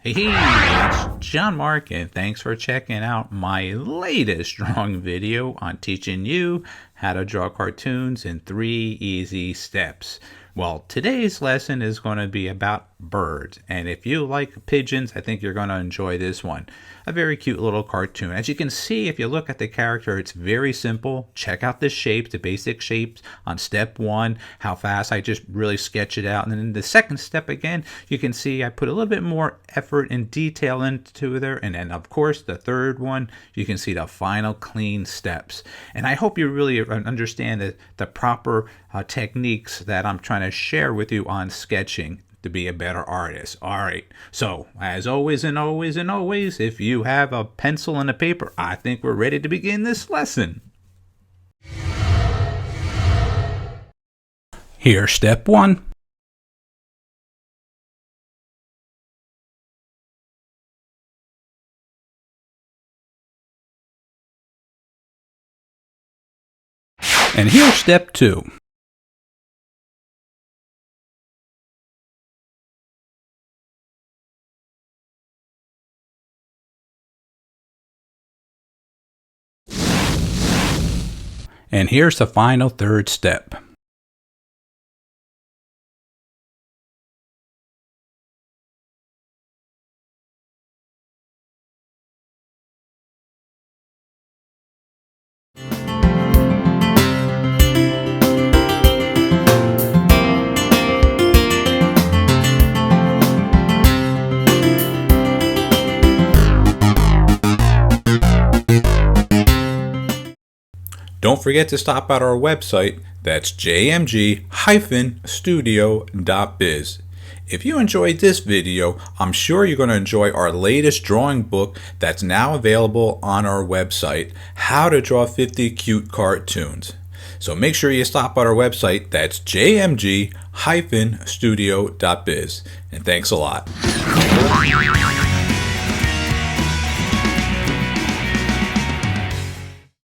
Hey, it's John-Marc, and thanks for checking out my latest drawing video on teaching you how to draw cartoons in 3 easy steps. Well, today's lesson is going to be about birds, and if you like pigeons, I think you're going to enjoy this one. A very cute little cartoon. As you can see, if you look at the character, it's very simple. Check out the shapes, the basic shapes on step 1, how fast I just really sketch it out. And then in the second step again, you can see I put a little bit more effort and detail into there. And then of course, the third one, you can see the final clean steps. And I hope you really understand the proper techniques that I'm trying to share with you on sketching to be a better artist. All right, so as always and always and always, if you have a pencil and a paper, I think we're ready to begin this lesson. Here's step 1. And here's step 2. And here's the final third step. Don't forget to stop at our website, that's jmg-studio.biz. If you enjoyed this video, I'm sure you're going to enjoy our latest drawing book that's now available on our website, How to Draw 50 Cute Cartoons. So make sure you stop at our website, that's jmg-studio.biz. And thanks a lot.